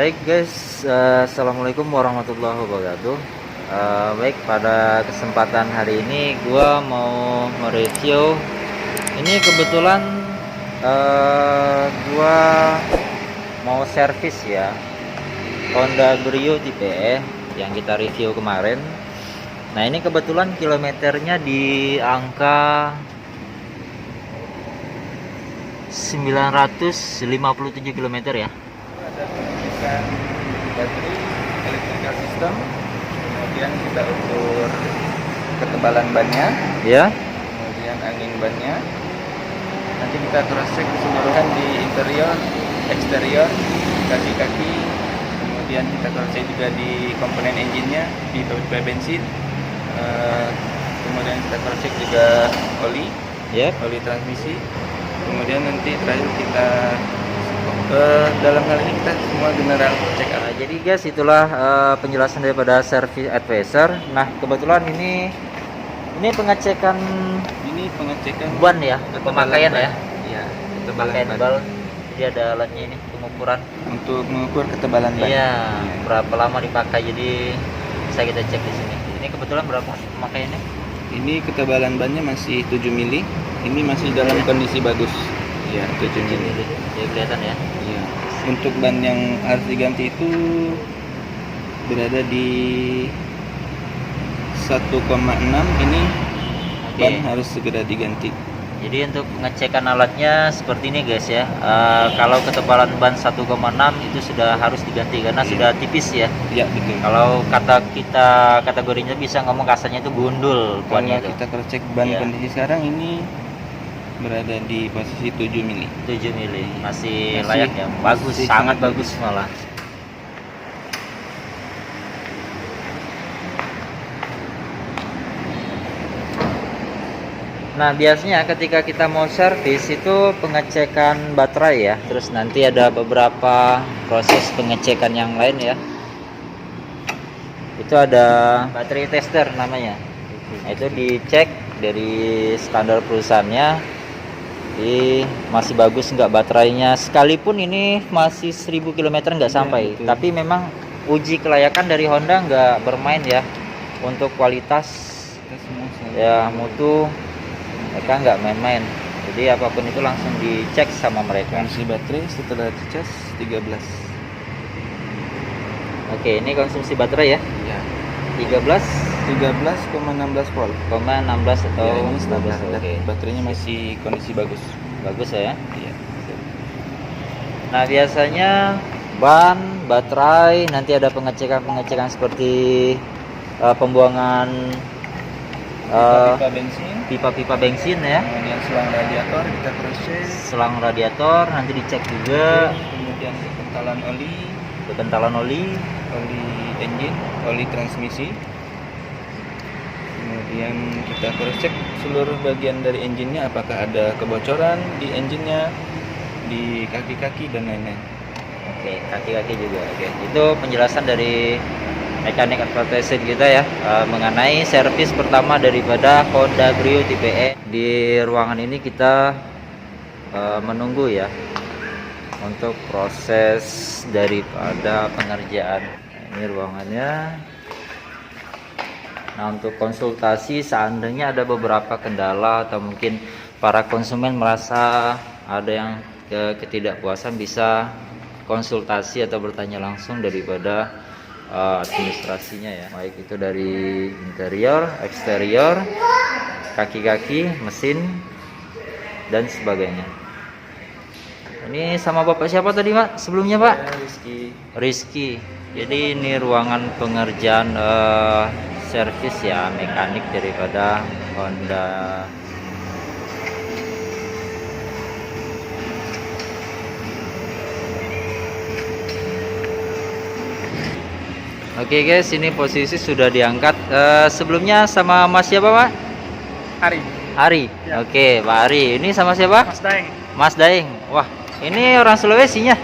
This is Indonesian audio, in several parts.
Baik guys, assalamualaikum warahmatullahi wabarakatuh. Baik, pada kesempatan hari ini gua mau mereview. Ini kebetulan gua mau servis ya Honda Brio tipe E yang kita review kemarin. Nah, ini kebetulan kilometernya di angka 957 km ya. Ada pengecekan bateri, electrical system, kemudian kita ukur ketebalan bannya, Ya. kemudian angin bannya. Nanti kita cross check keseluruhan di interior, eksterior, kaki-kaki. Kemudian kita cross check juga di komponen engine-nya, di pipa bensin. Kemudian kita cross check juga oli, Yep. oli transmisi. Kemudian nanti terakhir kita dalam hal ini kita semua general check up. Jadi guys, itulah penjelasan daripada service advisor. Nah, kebetulan ini pengecekan Ini pengecekan ban ya, ketebalan pemakaian ban. ya. Iya, ketebalan Pemakaian ban. bal. Jadi ada alatnya ini pengukuran. Untuk mengukur ketebalan ban. Iya, berapa lama dipakai. Jadi bisa kita cek di sini. Ini kebetulan berapa pemakaiannya? Ini ketebalan bannya masih 7 mili. Ini masih dalam kondisi bagus. Iya, 7 mili. Jadi kelihatan ya. Iya. Untuk ban yang harus diganti itu berada di 1,6. Ini Oke. ban harus segera diganti. Jadi untuk pengecekan alatnya seperti ini guys ya. Kalau ketebalan ban 1,6 itu sudah harus diganti karena Iya. sudah tipis ya. Ya, betul. Kalau kata kita kategorinya bisa ngomong kasarnya itu gundul bannya Kalau itu. kita cross check ban Iya. kondisi sekarang ini berada di posisi 7 mili. 7 mili masih Masih- layak ya. Bagus, masih sangat sangat bagus malah. Nah, biasanya ketika kita mau servis itu pengecekan baterai ya. Terus nanti ada beberapa proses pengecekan yang lain ya. Itu ada baterai tester namanya. Nah, itu dicek dari standar perusahaannya. Masih bagus nggak baterainya. Sekalipun ini masih 1000 km nggak Iya, sampai. betul. Tapi memang uji kelayakan dari Honda nggak bermain ya. Untuk kualitas Kita semua ya mutu mereka nggak main-main, jadi apapun itu langsung dicek sama mereka. kondisi baterai setelah dicas 13. Oke, ini konsumsi baterai ya, Ya. 13,16 13,16 volt. atau Ya, ini standar. 12. Oke, Baterainya masih kondisi bagus. bagus ya. Iya. Nah, biasanya ban, baterai, nanti ada pengecekan seperti pembuangan Pipa bensin, pipa-pipa bensin ya, kemudian selang radiator kita cross check, selang radiator nanti dicek juga, kemudian kekentalan oli, kekentalan oli. oli engine, oli transmisi. Kemudian kita cross check seluruh bagian dari engine-nya apakah ada kebocoran di engine-nya, di kaki-kaki dan lain-lain. Oke, kaki-kaki juga. Oke, itu penjelasan dari mekanik advisor kita ya, mengenai servis pertama daripada Honda Brio tipe E. Di ruangan ini kita menunggu ya untuk proses daripada pengerjaan. Nah, ini ruangannya. Nah, untuk konsultasi seandainya ada beberapa kendala atau mungkin para konsumen merasa ada yang ketidakpuasan, bisa konsultasi atau bertanya langsung daripada administrasinya ya, baik itu dari interior, eksterior, kaki-kaki, mesin dan sebagainya. Ini sama Bapak siapa tadi Pak sebelumnya Pak? Rizky. Rizky. Jadi ini ruangan pengerjaan servis ya, mekanik daripada Honda. Oke guys, ini posisi sudah diangkat. Sebelumnya sama Mas siapa Pak? Hari. Ari. Ya. Oke, Pak Ari. Ini sama siapa? Mas Daeng. Mas Daeng. Wah, ini orang Sulawesinya.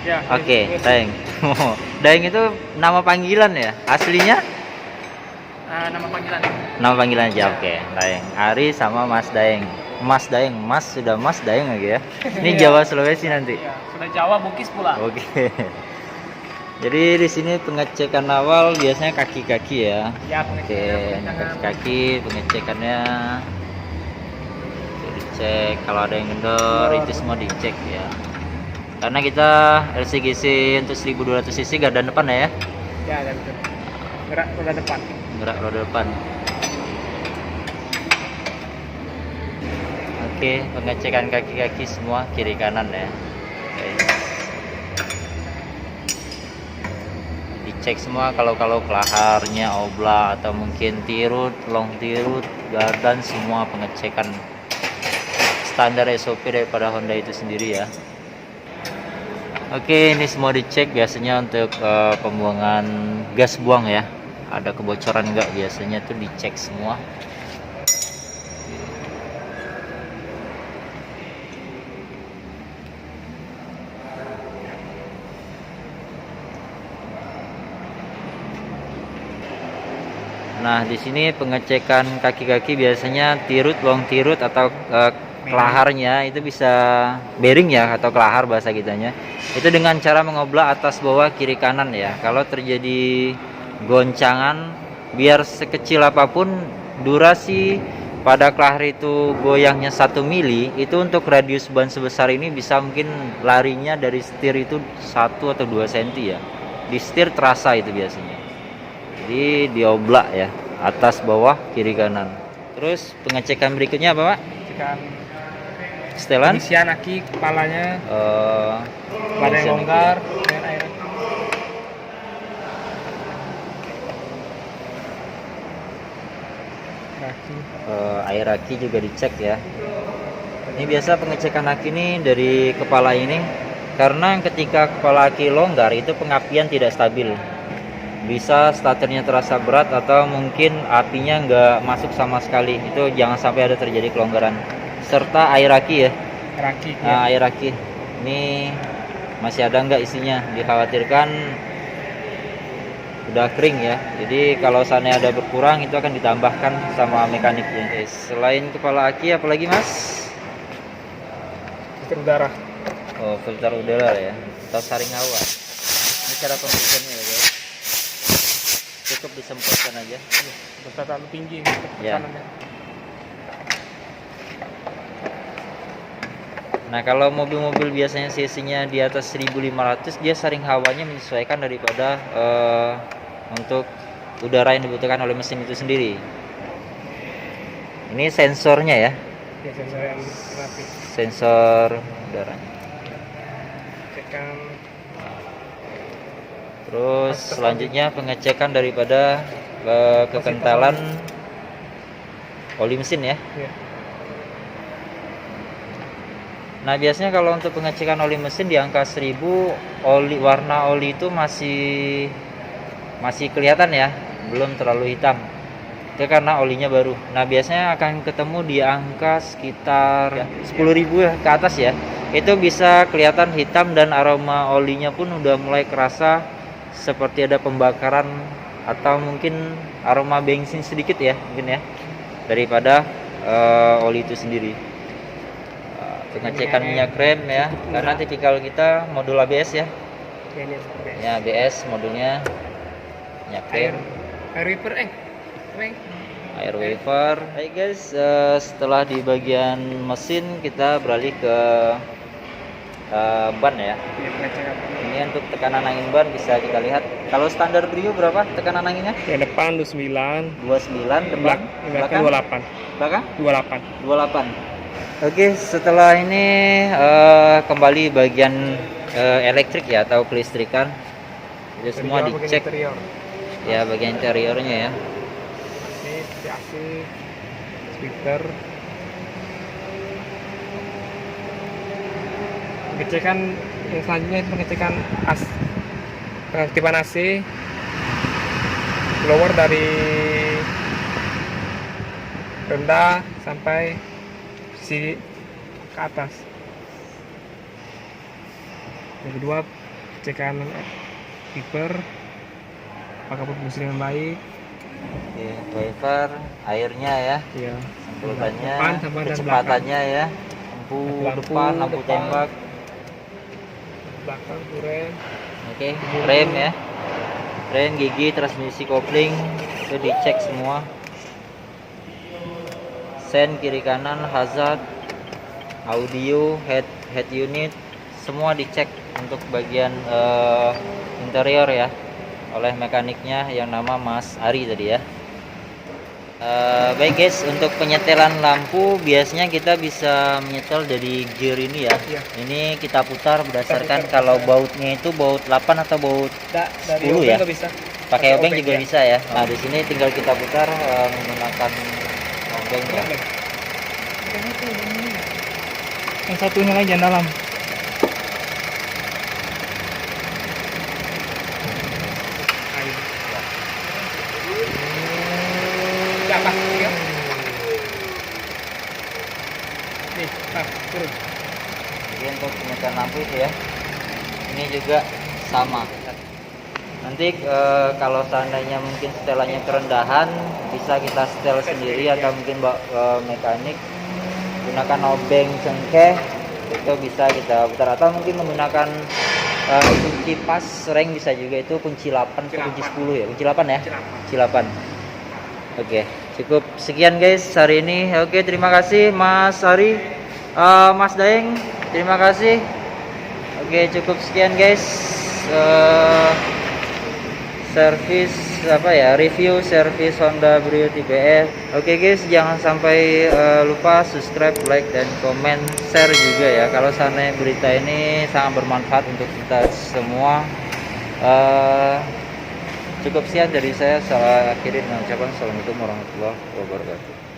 Ya. Oke, Daeng. Daeng itu nama panggilan ya? Aslinya? Nama panggilan. Nama panggilan aja. Oke, Daeng. Ari sama Mas Daeng. Mas Daeng, Mas sudah Mas Daeng lagi ya. Ini Iya. Jawa Sulawesi nanti. Iya, sudah Jawa Bugis pula. Oke. Jadi di sini pengecekan awal biasanya kaki-kaki ya. Ya, Oke, ini kaki-kaki pengecekannya. Oke, dicek kalau ada yang kendor itu semua dicek ya. Karena kita LCGC untuk 1200 cc gardan depan ya. Ya, dan itu. Gerak roda depan. Gerak roda depan. Oke, pengecekan kaki-kaki semua kiri kanan ya. Guys. Dicek semua kalau kelaharnya oblah atau mungkin tirut, long tirut, gardan semua pengecekan standar SOP daripada Honda itu sendiri ya. Oke, ini semua dicek biasanya untuk pembuangan gas buang ya. Ada kebocoran enggak biasanya tuh dicek semua. Nah, di sini pengecekan kaki-kaki biasanya tirut, long tirut atau kelaharnya itu bisa bearing ya atau kelahar bahasa kitanya. Itu dengan cara mengoblak atas bawah kiri kanan ya. Kalau terjadi goncangan biar sekecil apapun durasi pada kelahar itu goyangnya 1 mili, itu untuk radius ban sebesar ini bisa mungkin larinya dari setir itu 1 atau 2 cm ya. Di setir terasa itu biasanya. Jadi dioblak ya, atas bawah kiri kanan. Terus pengecekan berikutnya apa Pak? Pengecekan Setelan? isian aki kepalanya, badan yang isian longgar, aki. dan air. Kaki. Air aki juga dicek ya. Ini biasa pengecekan aki ini dari kepala ini, karena ketika kepala aki longgar itu pengapian tidak stabil. Bisa starternya terasa berat atau mungkin apinya nggak masuk sama sekali. Itu jangan sampai ada terjadi kelonggaran. Serta air aki ya. Kaki. Nah, air aki ini masih ada nggak isinya? Dikhawatirkan udah kering ya. Jadi kalau sana ada berkurang itu akan ditambahkan sama mekaniknya. Oke, selain kepala aki apalagi Mas? Filter udara. Oh, filter udara ya. Atau saring hawa. Ini cara pembersihannya ya guys. Cukup disemprotkan aja. Bisa terlalu tinggi Ya. tekanannya. Nah, kalau mobil-mobil biasanya cc-nya di atas 1500, dia saring hawanya menyesuaikan daripada untuk udara yang dibutuhkan oleh mesin itu sendiri. Ini sensornya ya, Ya, sensor yang rapi. sensor udaranya. Pengecekan Terus selanjutnya pengecekan daripada kekentalan oli mesin ya. ya. Nah, biasanya kalau untuk pengecekan oli mesin di angka 1000, warna oli itu masih kelihatan ya, belum terlalu hitam. Itu karena olinya baru. Nah, biasanya akan ketemu di angka sekitar 10.000 ya, ke atas ya. Itu bisa kelihatan hitam dan aroma olinya pun udah mulai kerasa seperti ada pembakaran atau mungkin aroma bensin sedikit ya, mungkin ya, daripada oli itu sendiri. Pengecekan minyak rem ya, karena tipikal kita modul ABS ya. Ini seperti Ya, ABS modulnya minyak rem, air wiper air wiper. Hai guys, setelah di bagian mesin kita beralih ke ban ya. Ini untuk tekanan angin ban bisa kita lihat. Kalau standar Brio berapa tekanan anginnya? Yang depan 29, 29, depan belakang 28. belakang 28. 28. Oke, setelah ini kembali bagian elektrik ya atau kelistrikan. Itu semua dicek ya, bagian interiornya ya. AC, speaker. Pengecekan yang selanjutnya itu pengecekan pengaktifan AC blower dari rendah sampai sisi ke atas. Yang kedua, pengecekan wiper apakah berfungsi dengan baik. Oke, wiper, airnya ya, Iya. semprotannya, Depan sama dan kecepatannya ya, lampu depan, lampu tembak. belakang, duren, Oke, rem ya, rem, gigi, transmisi, kopling itu dicek semua. Sen kiri kanan, hazard, audio, head unit, semua dicek untuk bagian interior ya oleh mekaniknya yang nama Mas Ari tadi ya. Baik guys, untuk penyetelan lampu biasanya kita bisa menyetel dari gear ini ya. Iya. Ini kita putar berdasarkan kalau bautnya itu baut 8 atau baut Dari 10 obeng ya. nggak bisa. Pakai obeng juga ya. bisa ya. Nah, di sini tinggal kita putar menggunakan obeng ya. Obeng. Yang satunya lagi yang dalam. Apa? Ya. Nih, turun. Jadi untuk penyetelan lampu itu ya. Ini juga sama. Nanti kalau seandainya mungkin setelannya kerendahan, bisa kita setel sendiri atau mungkin mekanik gunakan obeng cengkeh itu bisa kita putar, atau mungkin menggunakan kunci pas reng bisa juga, itu kunci 8 atau kunci 10 ya, kunci 8 ya, kunci 8. Oke, cukup sekian guys hari ini. Oke, terima kasih Mas Ari, Mas Daeng, terima kasih. Oke, cukup sekian guys. Servis review servis Honda Brio TBS. Oke guys, jangan sampai lupa subscribe, like dan komen, share juga ya kalau seandainya berita ini sangat bermanfaat untuk kita semua. Cukup sekian dari saya. Saya akhiri dengan ucapan assalamualaikum warahmatullahi wabarakatuh.